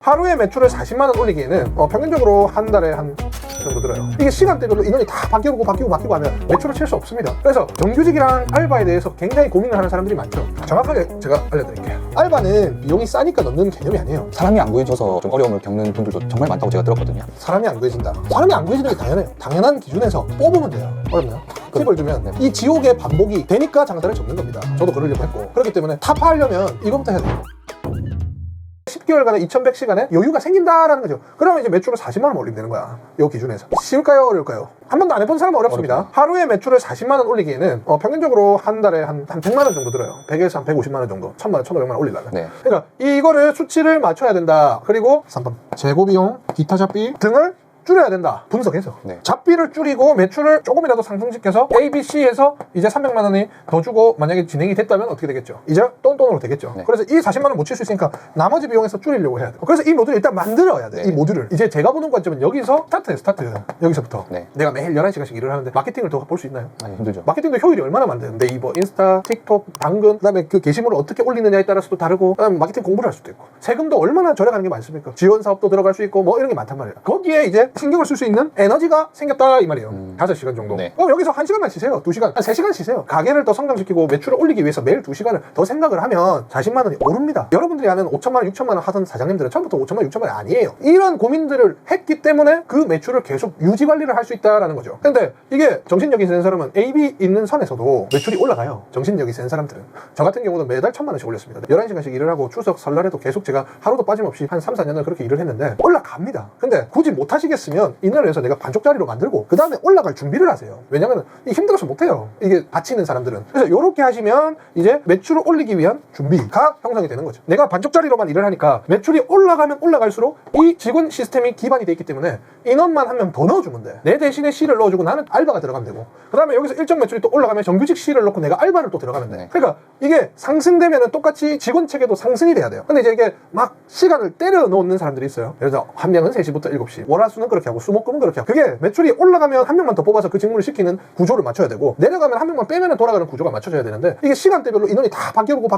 하루에 매출을 40만 원 올리기에는 평균적으로 한 달에 한 정도 들어요. 이게 시간대별로 인원이 다 바뀌고 하면 매출을 칠 수 없습니다. 그래서 정규직이랑 알바에 대해서 굉장히 고민을 하는 사람들이 많죠. 정확하게 제가 알려드릴게요. 알바는 비용이 싸니까 넣는 개념이 아니에요. 사람이 안 구해져서 좀 어려움을 겪는 분들도 정말 많다고 제가 들었거든요. 사람이 안 구해진다. 사람이 안 구해지는 게 당연해요. 당연한 기준에서 뽑으면 돼요. 어렵나요? 팁을 주면 이 지옥의 반복이 되니까 장사를 접는 겁니다. 저도 그러려고 했고. 그렇기 때문에 타파하려면 이거부터 해야 돼요. 10개월간에 2100시간에 여유가 생긴다라는 거죠. 그러면 이제 매출을 40만 원 올리면 되는 거야. 이 기준에서. 쉬울까요? 어려울까요? 한 번도 안 해본 사람은 어렵습니다. 어렵죠. 하루에 매출을 40만 원 올리기에는 평균적으로 한 달에 한 100만 원 정도 들어요. 100에서 한 150만 원 정도. 1000만 원, 1500만 원 올리려면. 네. 그러니까 이거를 수치를 맞춰야 된다. 그리고 3번. 재고비용, 기타 잡비 등을 줄여야 된다. 분석해서. 네. 잡비를 줄이고 매출을 조금이라도 상승시켜서 A, B, C에서 이제 300만 원이 더 주고 만약에 진행이 됐다면 어떻게 되겠죠? 이제 똔똔으로 되겠죠. 네. 그래서 이 40만 원 못 칠 수 있으니까 나머지 비용에서 줄이려고 해야 돼. 그래서 이 모듈을 일단 만들어야 돼. 네. 이 모듈을. 이제 제가 보는 관점은 여기서 스타트. 여기서부터. 네. 내가 매일 11시간씩 일을 하는데 마케팅을 더 볼 수 있나요? 아니, 힘들죠. 마케팅도 효율이 얼마나 많은데 네이버, 인스타, 틱톡, 당근 그다음에 그 게시물을 어떻게 올리느냐에 따라서도 다르고 그다음에 마케팅 공부를 할 수도 있고 세금도 얼마나 절약하는 게 많습니까? 지원 사업도 들어갈 수 있고 뭐 이런 게 많단 말이에요. 거기에 이제 신경을 쓸 수 있는 에너지가 생겼다 이 말이에요. 5시간 정도. 네. 그럼 여기서 1시간만 쉬세요. 2시간, 한 3시간 쉬세요. 가게를 더 성장시키고 매출을 올리기 위해서 매일 2시간을 더 생각을 하면 40만 원이 오릅니다. 여러분들이 아는 5천만 원, 6천만 원 하던 사장님들은 처음부터 5천만 원, 6천만 원 아니에요. 이런 고민들을 했기 때문에 그 매출을 계속 유지 관리를 할 수 있다라는 거죠. 근데 이게 정신력이 센 사람은 A, B 있는 선에서도 매출이 올라가요. 정신력이 센 사람들은. 저 같은 경우는 매달 1000만 원씩 올렸습니다. 11시간씩 일을 하고 추석, 설날에도 계속 제가 하루도 빠짐없이 한 3, 4년을 그렇게 일을 했는데 올라갑니다. 근데 굳이 못 하시겠으면 인원을 해서 내가 반쪽짜리로 만들고 그 다음에 올라갈 준비를 하세요. 왜냐면 힘들어서 못해요. 이게 다치는 사람들은. 그래서 이렇게 하시면 이제 매출을 올리기 위한 준비가 형성이 되는 거죠. 내가 반쪽짜리로만 일을 하니까 매출이 올라가면 올라갈수록 이 직원 시스템이 기반이 돼 있기 때문에 인원만 한 명 더 넣어주면 돼. 내 대신에 C를 넣어주고 나는 알바가 들어가면 되고 그 다음에 여기서 일정 매출이 또 올라가면 정규직 C를 넣고 내가 알바를 또 들어가면 돼. 그러니까 이게 상승되면 똑같이 직원 체계도 상승이 돼야 돼요. 근데 이제 이게 막 시간을 때려 놓는 사람들이 있어요. 예를 들어 한 명은 3시부터 7시 월화수는 그렇게 하고 수목금은 그렇게 하고 그게 매출이 올라가면 한 명만 더 뽑아서 그 직무를 시키는 구조를 맞춰야 되고 내려가면 한 명만 빼면 돌아가는 구조가 맞춰져야 되는데 이게 시간대별로 인원이 다 바뀌고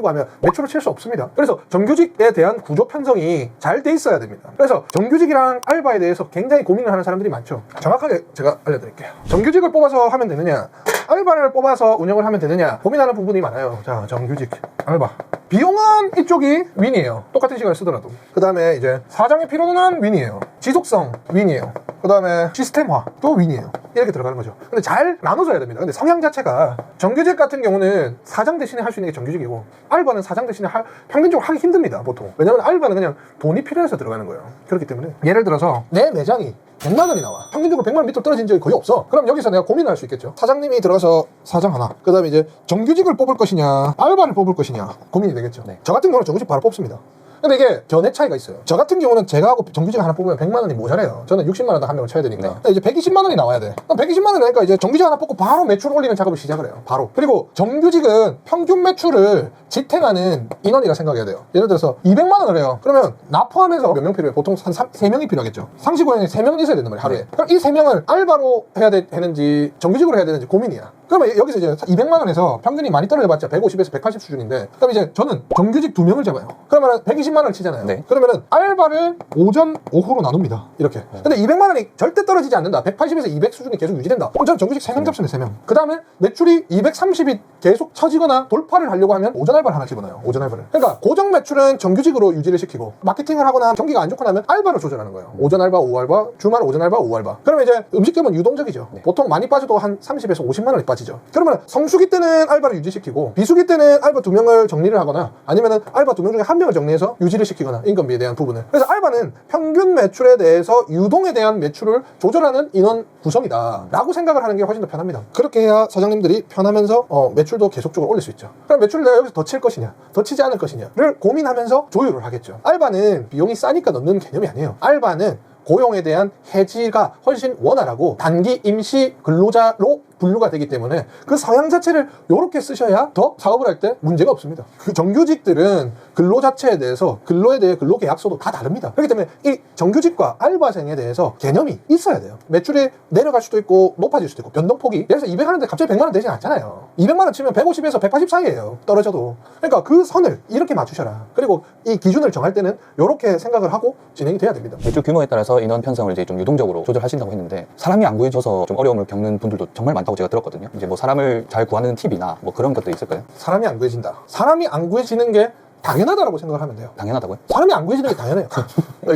하면 매출을 칠 수 없습니다. 그래서 정규직에 대한 구조 편성이 잘 돼 있어야 됩니다. 그래서 정규직이랑 알바에 대해서 굉장히 고민을 하는 사람들이 많죠. 정확하게 제가 알려드릴게요. 정규직을 뽑아서 하면 되느냐 알바를 뽑아서 운영을 하면 되느냐 고민하는 부분이 많아요. 자, 정규직, 알바. 비용은 이쪽이 윈이에요. 똑같은 시간을 쓰더라도. 그 다음에 이제 사장의 필요는 윈이에요. 지속성 윈이에요. 그 다음에 시스템화 또 윈이에요. 이렇게 들어가는 거죠. 근데 잘 나눠져야 됩니다. 근데 성향 자체가 정규직 같은 경우는 사장 대신에 할 수 있는 게 정규직이고 알바는 사장 대신에 평균적으로 하기 힘듭니다. 보통. 왜냐면 알바는 그냥 돈이 필요해서 들어가는 거예요. 그렇기 때문에 예를 들어서 내 매장이 100만 원이 나와. 평균적으로 100만 원 밑으로 떨어진 적이 거의 없어. 그럼 여기서 내가 고민을 할 수 있겠죠. 사장님이 들어가서 사장 하나. 그 다음에 이제 정규직을 뽑을 것이냐 알바를 뽑을 것이냐 고민이 되겠죠. 네. 저 같은 경우는 정규직 바로 뽑습니다. 근데 이게 견해 차이가 있어요. 저 같은 경우는 제가 하고 정규직 하나 뽑으면 100만 원이 모자라요. 저는 60만 원 한 명을 쳐야 되니까. 네. 근데 이제 120만 원이 나와야 돼. 그럼 120만 원이 나니까 이제 정규직 하나 뽑고 바로 매출 올리는 작업을 시작을 해요. 바로. 그리고 정규직은 평균 매출을 지탱하는 인원이라 생각해야 돼요. 예를 들어서 200만 원을 해요. 그러면 나 포함해서 몇 명 필요해? 보통 한 3명이 필요하겠죠. 상시고용이 3명 있어야 된단 말이에요. 하루에. 그럼 이 3명을 알바로 해야 되는지 정규직으로 해야 되는지 고민이야. 그러면 여기서 이제 200만 원에서 평균이 많이 떨어져봤자 150에서 180 수준인데 그럼 이제 저는 정규직 2명을 잡아요. 그러면 120만 원을 치잖아요. 네. 그러면은 알바를 오전, 오후로 나눕니다. 이렇게. 근데 200만 원이 절대 떨어지지 않는다. 180에서 200 수준이 계속 유지된다. 그럼 저는 정규직 3명 잡습니다. 3명. 그 다음에 매출이 230이 계속 처지거나 돌파를 하려고 하면 오전 알바를 하나 집어넣어요. 오전 알바를. 그러니까 고정 매출은 정규직으로 유지를 시키고 마케팅을 하거나 경기가 안 좋고 나면 알바로 조절하는 거예요. 오전 알바, 오후 알바, 주말 오전 알바, 오후 알바. 그러면 이제 음식점은 유동적이죠. 네. 보통 많이 빠져도 한 30에서 50만 원이 빠지죠. 그러면 성수기 때는 알바를 유지시키고 비수기 때는 알바 2명을 정리를 하거나 아니면은 알바 2명 중에 1명을 정리해서 유지를 시키거나 인건비에 대한 부분을. 그래서 알바는 평균 매출에 대해서 유동에 대한 매출을 조절하는 인원 구성이다 라고 생각을 하는 게 훨씬 더 편합니다. 그렇게 해야 사장님들이 편하면서 매출도 계속적으로 올릴 수 있죠. 그럼 매출을 내가 여기서 더 칠 것이냐 더 치지 않을 것이냐를 고민하면서 조율을 하겠죠. 알바는 비용이 싸니까 넣는 개념이 아니에요. 알바는 고용에 대한 해지가 훨씬 원활하고 단기 임시 근로자로 분류가 되기 때문에 그 서양 자체를 이렇게 쓰셔야 더 사업을 할 때 문제가 없습니다. 그 정규직들은 근로 자체에 대해서 근로에 대해 근로계약서도 다 다릅니다. 그렇기 때문에 이 정규직과 알바생에 대해서 개념이 있어야 돼요. 매출이 내려갈 수도 있고 높아질 수도 있고 변동폭이 예를 들어서 200 하는데 갑자기 100만 원 되진 않잖아요. 200만 원 치면 150에서 180 사이예요. 떨어져도. 그러니까 그 선을 이렇게 맞추셔라. 그리고 이 기준을 정할 때는 이렇게 생각을 하고 진행이 돼야 됩니다. 매출 규모에 따라서 인원 편성을 이제 좀 유동적으로 조절하신다고 했는데 사람이 안 구해져서 좀 어려움을 겪는 분들도 정말 많다고 제가 들었거든요. 이제 뭐 사람을 잘 구하는 팁이나 뭐 그런 것도 있을까요? 사람이 안 구해진다. 사람이 안 구해지는 게 당연하다라고 생각을 하면 돼요. 당연하다고요? 사람이 안 구해지는 게 당연해요.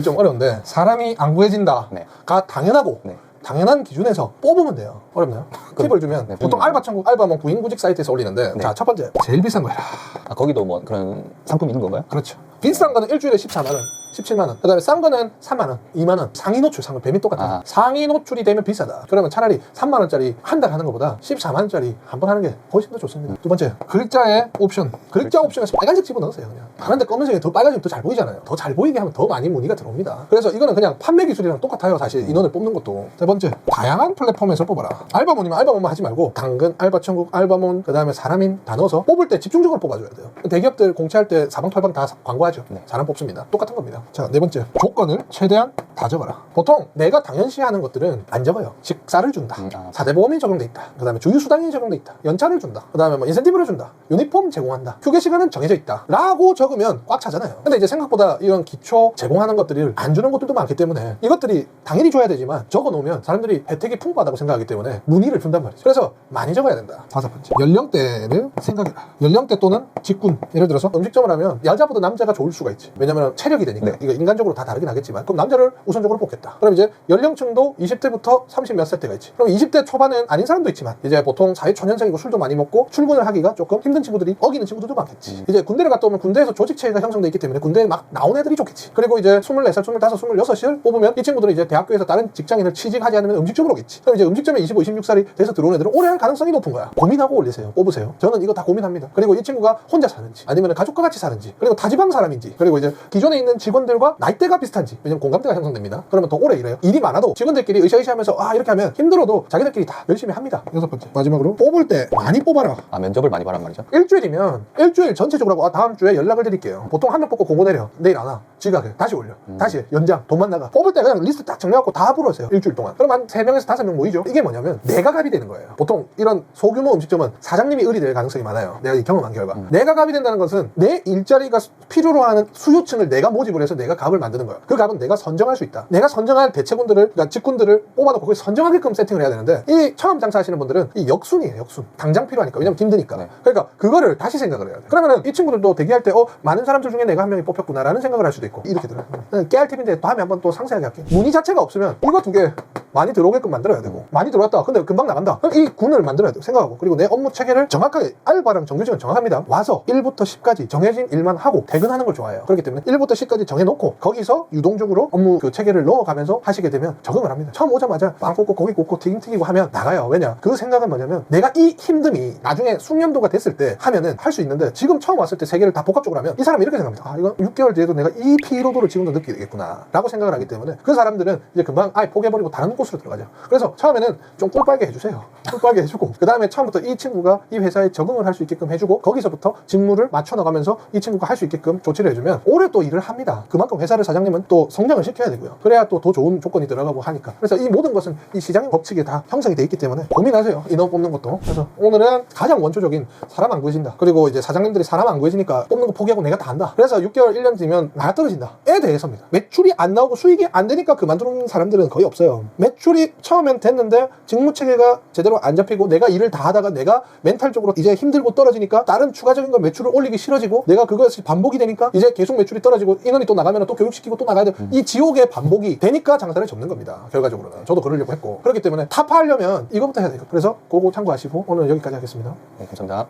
좀 어려운데 사람이 안 구해진다가 네. 당연하고 네. 당연한 기준에서 뽑으면 돼요. 어렵나요? 팁을 주면 네, 보통 알바천국 알바몬 구인구직 사이트에서 올리는데 네. 자, 첫 번째 제일 비싼 거 해라. 아, 거기도 뭐 그런 상품이 있는 건가요? 그렇죠. 비싼 거는 일주일에 14만 원, 17만 원. 그다음에 싼 거는 3만 원, 2만 원. 상위 노출, 상위 뱀이 똑같아. 아. 상위 노출이 되면 비싸다. 그러면 차라리 3만 원짜리 한 달 하는 것보다 14만 원짜리 한 번 하는 게 훨씬 더 좋습니다. 두 번째, 글자의 옵션. 글자 옵션에서 빨간색 집어넣으세요. 그냥. 다른데 검은색이 더 빨간색이 더 잘 보이잖아요. 더 잘 보이게 하면 더 많이 문의가 들어옵니다. 그래서 이거는 그냥 판매 기술이랑 똑같아요. 사실 인원을 뽑는 것도. 세 번째, 다양한 플랫폼에서 뽑아라. 알바몬이면 알바몬만 하지 말고 당근, 알바천국, 알바몬, 그다음에 사람인 다 넣어서 뽑을 때 집중적으로 뽑아줘야 돼요. 대기업들 공채할 때 사방팔방 다 광고하죠. 네. 사람 뽑습니다. 똑같은 겁니다. 자, 네 번째, 조건을 최대한 다 적어라. 보통 내가 당연시하는 것들은 안 적어요. 식사를 준다. 4대 보험이 적용돼 있다. 그 다음에 주휴수당이 적용돼 있다. 연차를 준다. 그 다음에 뭐 인센티브를 준다. 유니폼 제공한다. 휴게 시간은 정해져 있다. 라고 적으면 꽉 차잖아요. 근데 이제 생각보다 이런 기초 제공하는 것들을 안 주는 것들도 많기 때문에 이것들이 당연히 줘야 되지만 적어 놓으면 사람들이 혜택이 풍부하다고 생각하기 때문에 문의를 준단 말이죠. 그래서 많이 적어야 된다. 다섯 번째, 연령대를 생각해라. 연령대 또는 직군. 예를 들어서 음식점을 하면 여자보다 남자가 좋을 수가 있지. 왜냐면 체력이 되니까. 네. 이거 인간적으로 다 다르긴 하겠지만 그럼 남자를 우선적으로 뽑겠다. 그럼 이제 연령층도 20대부터 30 몇 살 때가 있지. 그럼 20대 초반은 아닌 사람도 있지만 이제 보통 사회초년생이고 술도 많이 먹고 출근을 하기가 조금 힘든 친구들이 어기는 친구들도 많겠지. 이제 군대를 갔다 오면 군대에서 조직체계가 형성돼 있기 때문에 군대에 막 나온 애들이 좋겠지. 그리고 이제 24살, 25, 26을 뽑으면 이 친구들은 이제 대학교에서 다른 직장인을 취직하지 않으면 음식점으로 오겠지. 그럼 이제 음식점에 25, 26살이 돼서 들어온 애들은 오래 할 가능성이 높은 거야. 고민하고 올리세요. 뽑으세요. 저는 이거 다 고민합니다. 그리고 이 친구가 혼자 사는지 아니면 가족과 같이 사는지 그리고 타지방 사람인지 그리고 이제 기존에 있는 직원들과 나이대가 비슷한지. 왜냐면 공감대가 형성됩니다. 그러면 더 오래 일해요. 일이 많아도 직원들끼리 으쌰으쌰하면서 이렇게 하면 힘들어도 자기들끼리 다 열심히 합니다. 여섯 번째, 마지막으로 뽑을 때 많이 뽑아라. 아, 면접을 많이 봐란 말이죠? 일주일이면 일주일 전체적으로 하고 다음 주에 연락을 드릴게요. 보통 한 명 뽑고 공고 내려. 내일 안 와. 지각해. 다시 올려. 다시 해. 연장. 돈만 나가. 뽑을 때 그냥 리스트 딱 정리하고 다 불러오세요. 일주일 동안. 그럼 한 3명에서 5명 모이죠. 이게 뭐냐면 내가 갑이 되는 거예요. 보통 이런 소규모 음식점은 사장님이 을이 될 가능성이 많아요. 내가 경험한 결과. 내가 갑이 된다는 것은 내 일자리가 필요로 하는 수요층을 내가 모집을 해서 내가 갑을 만드는 거예요. 그 갑은 내가 선정할 수 있다. 내가 선정할 대체군들을, 그러니까 직군들을 뽑아놓고 그걸 선정하게끔 세팅을 해야 되는데 이 처음 장사하시는 분들은 이 역순이에요. 역순. 당장 필요하니까. 왜냐면 힘드니까. 네. 그러니까 그거를 다시 생각을 해야 돼. 그러면은 이 친구들도 대기할 때 많은 사람들 중에 내가 한 명이 뽑혔구나라는 생각을 할 수도 있고 이렇게 들어요. 깨알 팁인데 다음에 한번 또 상세하게 할게요. 문의 자체가 없으면 이거 두 개 많이 들어오게끔 만들어야 되고 많이 들어왔다. 근데 금방 나간다. 그럼 이 군을 만들어야 돼요. 생각하고. 그리고 내 업무 체계를 정확하게 알바랑 정규직은 정확합니다. 와서 1부터 10까지 정해진 일만 하고 퇴근하는 걸 좋아해요. 그렇기 때문에 1부터 10까지 정해놓고 거기서 유동적으로 업무 그 체계를 넣어가면서 하시게 되면 적응을 합니다. 처음 오자마자 빵 꽂고 고기 굽고 튀김 튀기고 하면 나가요. 왜냐? 그 생각은 뭐냐면 내가 이 힘듦이 나중에 숙련도가 됐을 때 하면은 할 수 있는데 지금 처음 왔을 때 세 개를 다 복합적으로 하면 이 사람이 이렇게 생각합니다. 이거 6개월 뒤에도 내가 이 피로도를 지금도 느끼겠구나 라고 생각을 하기 때문에 그 사람들은 이제 금방 포기해버리고 다른 곳으로 들어가죠. 그래서 처음에는 좀 꿀빨게 해주세요. 꿀빨게 해주고 그 다음에 처음부터 이 친구가 이 회사에 적응을 할 수 있게끔 해주고 거기서부터 직무를 맞춰나가면서 이 친구가 할 수 있게끔 조치를 해주면 오래 또 일을 합니다. 그만큼 회사를 사장님은 또 성장을 시켜야 되고요. 그래야 또 더 좋은 조건이 들어가고 하니까. 그래서 이 모든 것은 이 시장 법칙에 다 형성이 돼 있기 때문에 고민하세요. 인원 뽑는 것도. 그래서 오늘은 가장 원초적인 사람 안 구해진다. 그리고 이제 사장님들이 사람 안 구해지니까 뽑는 거 포기하고 내가 다 한다. 그래서 6개월 1년 뒤면 나가 떨어진다에 대해서입니다. 매출이 안 나오고 수익이 안 되니까 그만두는 사람들은 거의 없어요. 매출이 처음엔 됐는데 직무체계가 제대로 안 잡히고 내가 일을 다 하다가 내가 멘탈적으로 이제 힘들고 떨어지니까 다른 추가적인 거 매출을 올리기 싫어지고 내가 그것이 반복이 되니까 이제 계속 매출이 떨어지고 인원이 또 나가면 또 교육시키고 또 나가야 돼. 이 지옥의 반복이 되니까 장사를 접는 겁니다. 결과적으로는. 저도 그러려고 했고. 그렇기 때문에 타파하려면 이거부터 해야 돼요. 그래서 그거 참고하시고 오늘 여기까지 하겠습니다. 네, 감사합니다.